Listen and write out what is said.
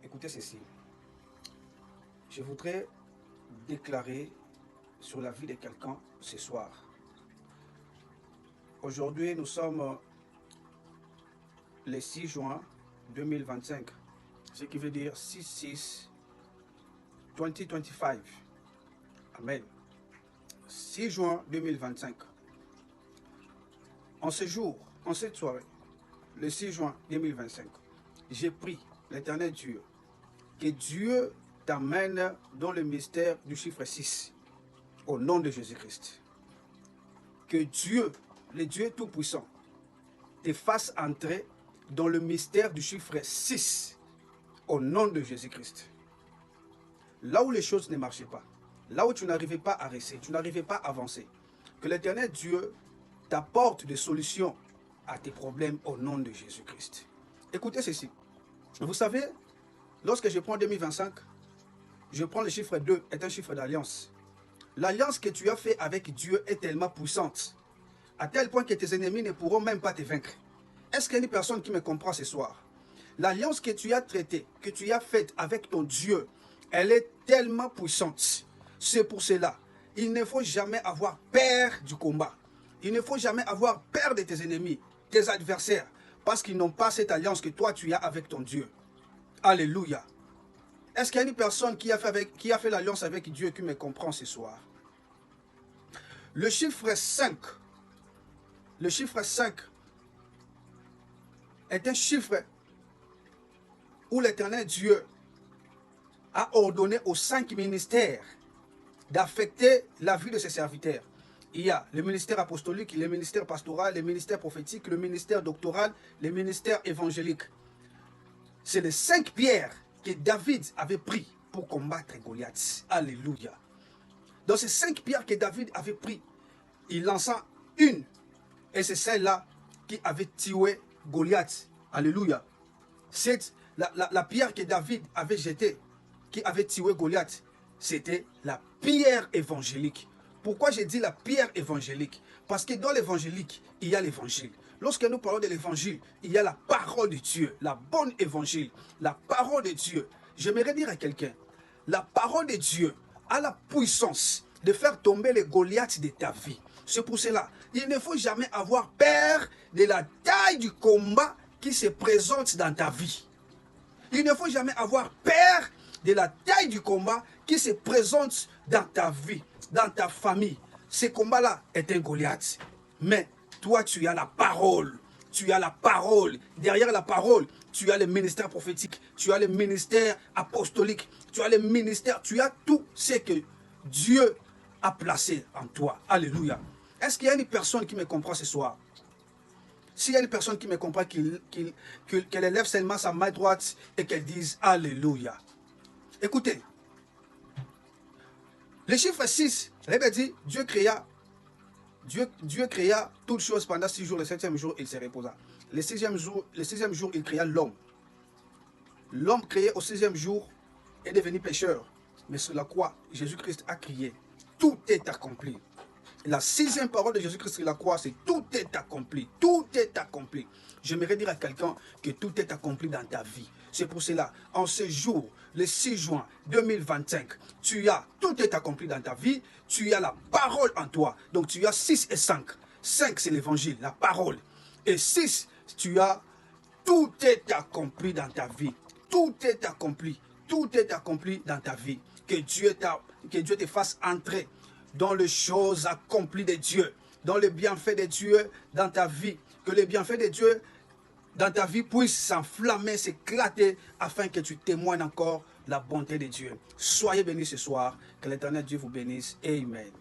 Écoutez ceci. Je voudrais déclarer sur la vie de quelqu'un ce soir. Aujourd'hui, nous sommes le 6 juin 2025, ce qui veut dire 6-6-2025. Amen. 6 juin 2025. En ce jour, en cette soirée, le 6 juin 2025, j'ai pris l'Éternel Dieu, que Dieu t'amène dans le mystère du chiffre 6, au nom de Jésus-Christ. Que Dieu, le Dieu Tout-Puissant, te fasse entrer dans le mystère du chiffre 6, au nom de Jésus-Christ. Là où les choses ne marchaient pas, là où tu n'arrivais pas à rester, tu n'arrivais pas à avancer, que l'Éternel Dieu t'apporte des solutions à tes problèmes au nom de Jésus-Christ. Écoutez ceci. Vous savez, lorsque je prends 2025, je prends le chiffre 2, est un chiffre d'alliance. L'alliance que tu as faite avec Dieu est tellement puissante, à tel point que tes ennemis ne pourront même pas te vaincre. Est-ce qu'il y a une personne qui me comprend ce soir? L'alliance que tu as traitée, que tu as faite avec ton Dieu, elle est tellement puissante. C'est pour cela, il ne faut jamais avoir peur du combat. Il ne faut jamais avoir peur de tes ennemis, tes adversaires, parce qu'ils n'ont pas cette alliance que toi tu as avec ton Dieu. Alléluia. Est-ce qu'il y a une personne qui a fait l'alliance avec Dieu qui me comprend ce soir? Le chiffre 5 est un chiffre où l'Éternel Dieu a ordonné aux 5 ministères d'affecter la vie de ses serviteurs. Il y a le ministère apostolique, le ministère pastoral, le ministère prophétique, le ministère doctoral, le ministère évangélique. C'est les 5 pierres que David avait pris pour combattre Goliath. Alléluia. Dans ces 5 pierres que David avait pris, il lança une. Et c'est celle-là qui avait tué Goliath. Alléluia. C'est la pierre que David avait jetée, qui avait tué Goliath. C'était la pierre évangélique. Pourquoi j'ai dit la pierre évangélique? Parce que dans l'évangélique, il y a l'évangile. Lorsque nous parlons de l'évangile, il y a la parole de Dieu, la bonne évangile, la parole de Dieu. J'aimerais dire à quelqu'un, la parole de Dieu a la puissance de faire tomber les Goliaths de ta vie. C'est pour cela, il ne faut jamais avoir peur de la taille du combat qui se présente dans ta vie. Il ne faut jamais avoir peur de la taille du combat qui se présente dans ta vie, dans ta famille. Ce combat-là est un Goliath. Mais toi, tu as la parole. Tu as la parole. Derrière la parole, tu as le ministère prophétique. Tu as le ministère apostolique. Tu as le ministère. Tu as tout ce que Dieu a placé en toi. Alléluia. Est-ce qu'il y a une personne qui me comprend ce soir? S'il y a une personne qui me comprend, qu'elle élève seulement sa main droite et qu'elle dise Alléluia. Écoutez. Le chiffre 6, la Bible dit, Dieu créa toutes choses pendant 6 jours. Le 7e jour, il se reposa. Le 6e jour, il créa l'homme. L'homme créé au 6e jour est devenu pécheur. Mais sur la croix, Jésus-Christ a crié, tout est accompli. La 6e parole de Jésus-Christ sur la croix, c'est tout est accompli. Tout est accompli. J'aimerais dire à quelqu'un que tout est accompli dans ta vie. C'est pour cela, en ce jour, le 6 juin 2025, tout est accompli dans ta vie. Tu as la parole en toi. Donc tu as 6 et 5. 5, c'est l'évangile, la parole. Et 6, tu as tout est accompli dans ta vie. Tout est accompli. Tout est accompli dans ta vie. Que Dieu te fasse entrer dans les choses accomplies de Dieu, dans les bienfaits de Dieu dans ta vie. Que les bienfaits de Dieu dans ta vie puissent s'enflammer, s'éclater, afin que tu témoignes encore la bonté de Dieu. Soyez bénis ce soir. Que l'Éternel Dieu vous bénisse. Amen.